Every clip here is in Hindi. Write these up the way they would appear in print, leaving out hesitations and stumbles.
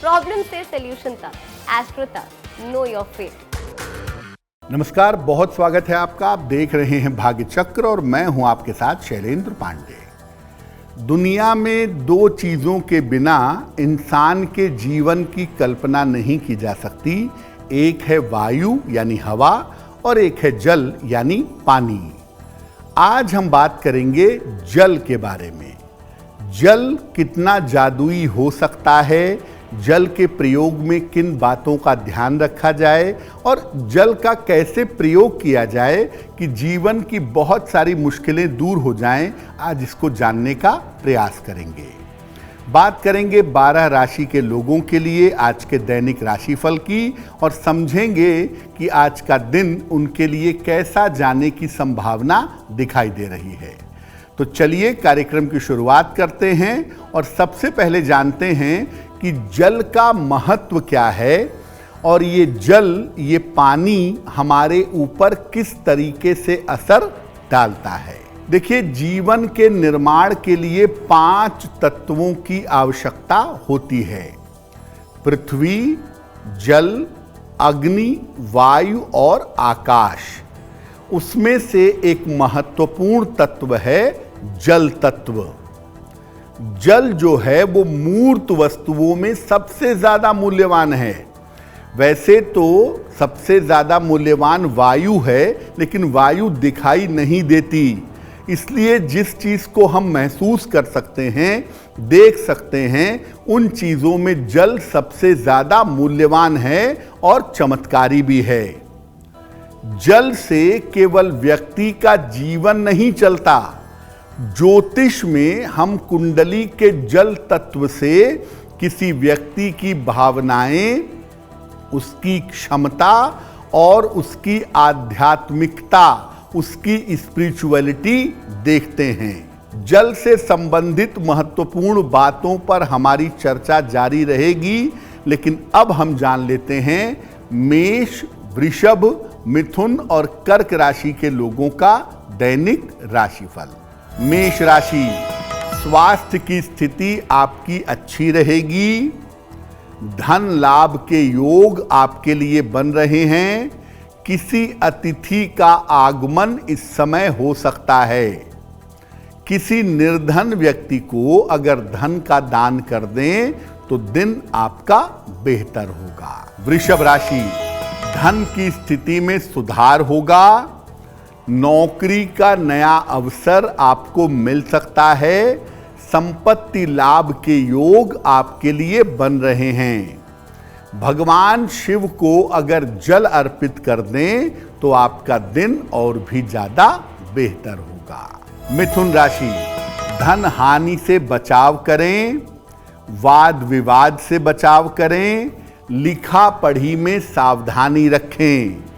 प्रॉब्लम से सॉल्यूशन तक, एस्ट्रो तक, नो योर फेट। नमस्कार, बहुत स्वागत है आपका। आप देख रहे हैं भाग्य चक्र और मैं हूं आपके साथ शैलेंद्र पांडे। दुनिया में दो चीजों के बिना इंसान के जीवन की कल्पना नहीं की जा सकती। एक है वायु यानी हवा और एक है जल यानी पानी। आज हम बात करेंगे जल के बारे में। जल कितना जादुई हो सकता है, जल के प्रयोग में किन बातों का ध्यान रखा जाए और जल का कैसे प्रयोग किया जाए कि जीवन की बहुत सारी मुश्किलें दूर हो जाएं, आज इसको जानने का प्रयास करेंगे। बात करेंगे 12 राशि के लोगों के लिए आज के दैनिक राशिफल की और समझेंगे कि आज का दिन उनके लिए कैसा जाने की संभावना दिखाई दे रही है। तो चलिए कार्यक्रम की शुरुआत करते हैं और सबसे पहले जानते हैं कि जल का महत्व क्या है और ये जल, ये पानी हमारे ऊपर किस तरीके से असर डालता है। देखिए, जीवन के निर्माण के लिए 5 तत्वों की आवश्यकता होती है। पृथ्वी, जल, अग्नि, वायु और आकाश। उसमें से एक महत्वपूर्ण तत्व है जल तत्व। जल जो है वो मूर्त वस्तुओं में सबसे ज्यादा मूल्यवान है। वैसे तो सबसे ज्यादा मूल्यवान वायु है, लेकिन वायु दिखाई नहीं देती। इसलिए जिस चीज को हम महसूस कर सकते हैं, देख सकते हैं, उन चीजों में जल सबसे ज्यादा मूल्यवान है और चमत्कारी भी है। जल से केवल व्यक्ति का जीवन नहीं चलता। ज्योतिष में हम कुंडली के जल तत्व से किसी व्यक्ति की भावनाएं, उसकी क्षमता और उसकी आध्यात्मिकता, उसकी स्पिरिचुअलिटी देखते हैं। जल से संबंधित महत्वपूर्ण बातों पर हमारी चर्चा जारी रहेगी, लेकिन अब हम जान लेते हैं मेष, वृषभ, मिथुन और कर्क राशि के लोगों का दैनिक राशिफल। मेष राशि, स्वास्थ्य की स्थिति आपकी अच्छी रहेगी। धन लाभ के योग आपके लिए बन रहे हैं। किसी अतिथि का आगमन इस समय हो सकता है। किसी निर्धन व्यक्ति को अगर धन का दान कर दें तो दिन आपका बेहतर होगा। वृषभ राशि, धन की स्थिति में सुधार होगा। नौकरी का नया अवसर आपको मिल सकता है। संपत्ति लाभ के योग आपके लिए बन रहे हैं। भगवान शिव को अगर जल अर्पित कर दें तो आपका दिन और भी ज्यादा बेहतर होगा। मिथुन राशि, धन हानि से बचाव करें। वाद विवाद से बचाव करें। लिखा पढ़ी में सावधानी रखें।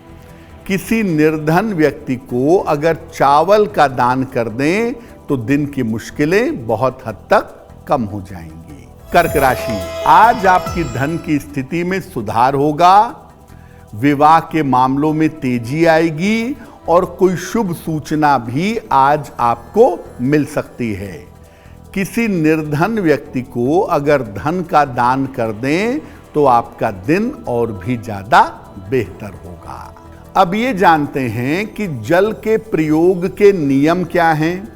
किसी निर्धन व्यक्ति को अगर चावल का दान कर दें तो दिन की मुश्किलें बहुत हद तक कम हो जाएंगी। कर्क राशि, आज आपकी धन की स्थिति में सुधार होगा। विवाह के मामलों में तेजी आएगी और कोई शुभ सूचना भी आज आपको मिल सकती है। किसी निर्धन व्यक्ति को अगर धन का दान कर दें तो आपका दिन और भी ज्यादा बेहतर होगा। अब ये जानते हैं कि जल के प्रयोग के नियम क्या हैं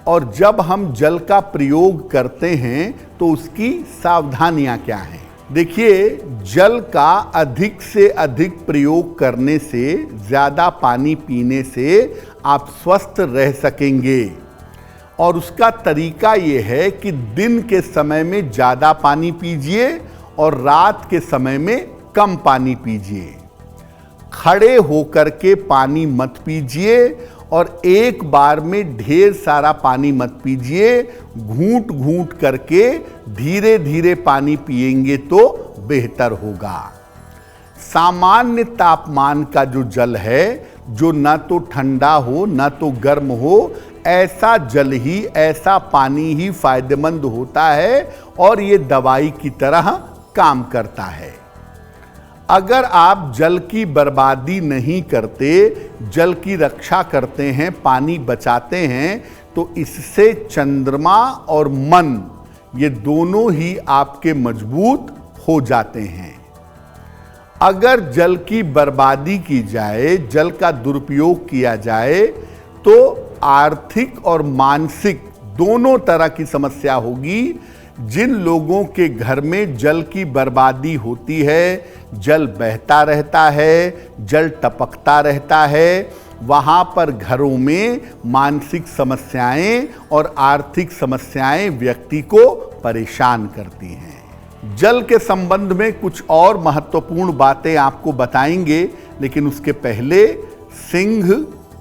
और जब हम जल का प्रयोग करते हैं तो उसकी सावधानियां क्या हैं। देखिए, जल का अधिक से अधिक प्रयोग करने से, ज्यादा पानी पीने से आप स्वस्थ रह सकेंगे। और उसका तरीका ये है कि दिन के समय में ज्यादा पानी पीजिए और रात के समय में कम पानी पीजिए। खड़े होकर के पानी मत पीजिए और एक बार में ढेर सारा पानी मत पीजिए। घूंट घूंट करके धीरे धीरे पानी पिएंगे तो बेहतर होगा। सामान्य तापमान का जो जल है, जो ना तो ठंडा हो ना तो गर्म हो, ऐसा जल ही, ऐसा पानी ही फायदेमंद होता है और ये दवाई की तरह काम करता है। अगर आप जल की बर्बादी नहीं करते, जल की रक्षा करते हैं, पानी बचाते हैं, तो इससे चंद्रमा और मन ये दोनों ही आपके मजबूत हो जाते हैं। अगर जल की बर्बादी की जाए, जल का दुरुपयोग किया जाए, तो आर्थिक और मानसिक दोनों तरह की समस्या होगी। जिन लोगों के घर में जल की बर्बादी होती है, जल बहता रहता है, जल टपकता रहता है, वहाँ पर घरों में मानसिक समस्याएं और आर्थिक समस्याएं व्यक्ति को परेशान करती हैं। जल के संबंध में कुछ और महत्वपूर्ण बातें आपको बताएंगे, लेकिन उसके पहले सिंह,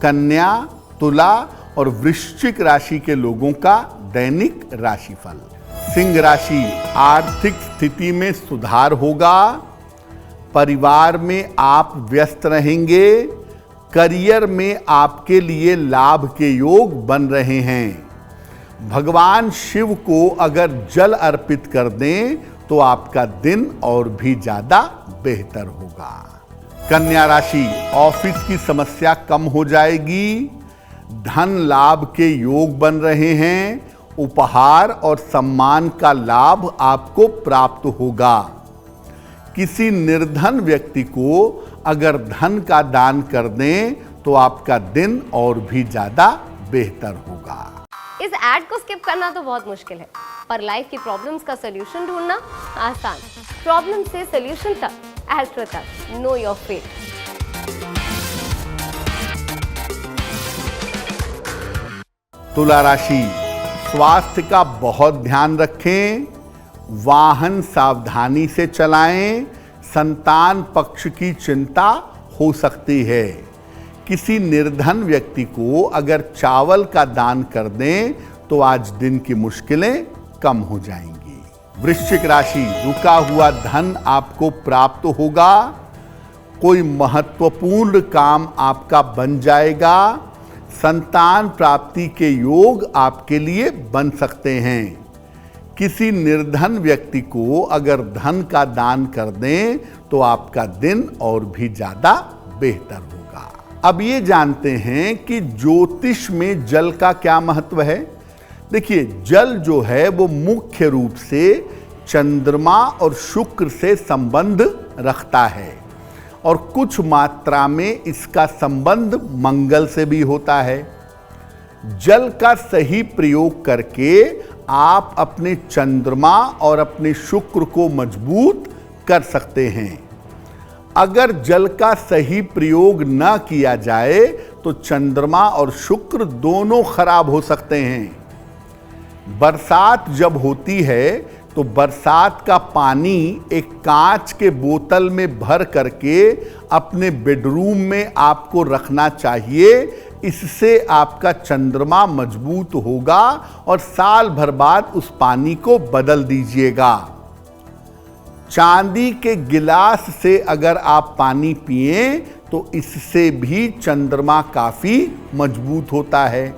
कन्या, तुला और वृश्चिक राशि के लोगों का दैनिक राशिफल। सिंह राशि, आर्थिक स्थिति में सुधार होगा, परिवार में आप व्यस्त रहेंगे, करियर में आपके लिए लाभ के योग बन रहे हैं। भगवान शिव को अगर जल अर्पित कर दें तो आपका दिन और भी ज्यादा बेहतर होगा। कन्या राशि, ऑफिस की समस्या कम हो जाएगी, धन लाभ के योग बन रहे हैं, उपहार और सम्मान का लाभ आपको प्राप्त होगा। किसी निर्धन व्यक्ति को अगर धन का दान कर दें तो आपका दिन और भी ज्यादा बेहतर होगा। इस ऐड को स्किप करना तो बहुत मुश्किल है, पर लाइफ की प्रॉब्लम्स का सलूशन ढूंढना आसान। प्रॉब्लम से सलूशन तक, एस्ट्रो तक, नो योर फेट। तुला राशि, स्वास्थ्य का बहुत ध्यान रखें, वाहन सावधानी से चलाएं, संतान पक्ष की चिंता हो सकती है। किसी निर्धन व्यक्ति को अगर चावल का दान कर दें तो आज दिन की मुश्किलें कम हो जाएंगी। वृश्चिक राशि, रुका हुआ धन आपको प्राप्त होगा, कोई महत्वपूर्ण काम आपका बन जाएगा, संतान प्राप्ति के योग आपके लिए बन सकते हैं। किसी निर्धन व्यक्ति को अगर धन का दान कर दें तो आपका दिन और भी ज्यादा बेहतर होगा। अब ये जानते हैं कि ज्योतिष में जल का क्या महत्व है। देखिए, जल जो है वो मुख्य रूप से चंद्रमा और शुक्र से संबंध रखता है और कुछ मात्रा में इसका संबंध मंगल से भी होता है। जल का सही प्रयोग करके आप अपने चंद्रमा और अपने शुक्र को मजबूत कर सकते हैं। अगर जल का सही प्रयोग न किया जाए तो चंद्रमा और शुक्र दोनों खराब हो सकते हैं। बरसात जब होती है तो बरसात का पानी एक कांच के बोतल में भर करके अपने बेडरूम में आपको रखना चाहिए। इससे आपका चंद्रमा मजबूत होगा और साल भर बाद उस पानी को बदल दीजिएगा। चांदी के गिलास से अगर आप पानी पिए तो इससे भी चंद्रमा काफी मजबूत होता है।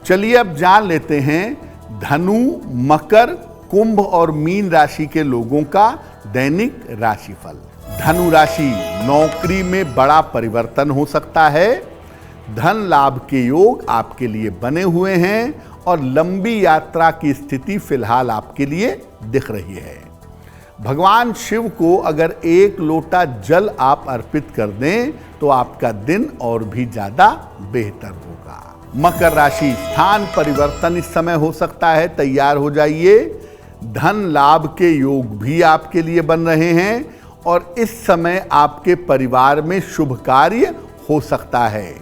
चलिए अब जान लेते हैं धनु, मकर, कुंभ और मीन राशि के लोगों का दैनिक राशिफल। धनु राशि, नौकरी में बड़ा परिवर्तन हो सकता है, धन लाभ के योग आपके लिए बने हुए हैं और लंबी यात्रा की स्थिति फिलहाल आपके लिए दिख रही है। भगवान शिव को अगर एक लोटा जल आप अर्पित कर दें तो आपका दिन और भी ज्यादा बेहतर होगा। मकर राशि, स्थान परिवर्तन इस समय हो सकता है, तैयार हो जाइए। धन लाभ के योग भी आपके लिए बन रहे हैं और इस समय आपके परिवार में शुभ कार्य हो सकता है।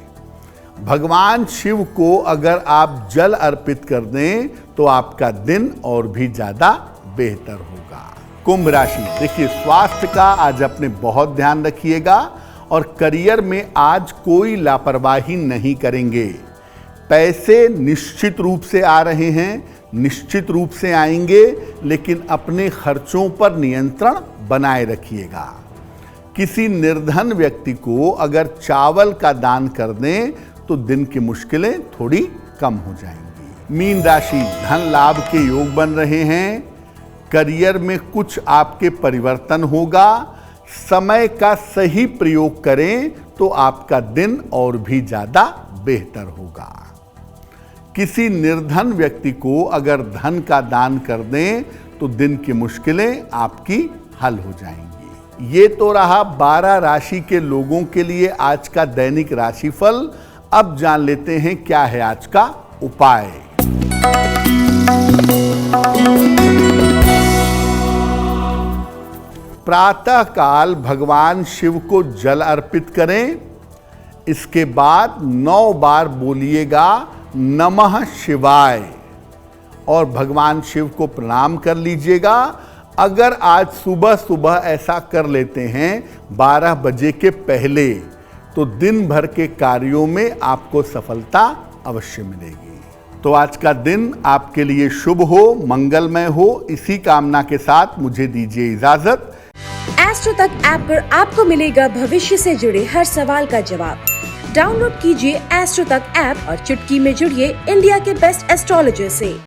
भगवान शिव को अगर आप जल अर्पित कर दें तो आपका दिन और भी ज्यादा बेहतर होगा। कुंभ राशि, देखिए, स्वास्थ्य का आज अपने बहुत ध्यान रखिएगा और करियर में आज कोई लापरवाही नहीं करेंगे। पैसे निश्चित रूप से आ रहे हैं, निश्चित रूप से आएंगे, लेकिन अपने खर्चों पर नियंत्रण बनाए रखिएगा। किसी निर्धन व्यक्ति को अगर चावल का दान कर दें तो दिन की मुश्किलें थोड़ी कम हो जाएंगी। मीन राशि, धन लाभ के योग बन रहे हैं, करियर में कुछ आपके परिवर्तन होगा। समय का सही प्रयोग करें तो आपका दिन और भी ज्यादा बेहतर होगा। किसी निर्धन व्यक्ति को अगर धन का दान कर दें तो दिन की मुश्किलें आपकी हल हो जाएंगी। ये तो रहा 12 राशि के लोगों के लिए आज का दैनिक राशिफल। अब जान लेते हैं क्या है आज का उपाय। प्रातः काल भगवान शिव को जल अर्पित करें। इसके बाद 9 बार बोलिएगा नमः शिवाय और भगवान शिव को प्रणाम कर लीजिएगा। अगर आज सुबह सुबह ऐसा कर लेते हैं 12 बजे के पहले, तो दिन भर के कार्यों में आपको सफलता अवश्य मिलेगी। तो आज का दिन आपके लिए शुभ हो, मंगलमय हो, इसी कामना के साथ मुझे दीजिए इजाजत। एस्ट्रो तक ऐप पर आपको मिलेगा भविष्य से जुड़े हर सवाल का जवाब। डाउनलोड कीजिए एस्ट्रो तक ऐप और चुटकी में जुड़िए इंडिया के बेस्ट एस्ट्रोलॉजर से।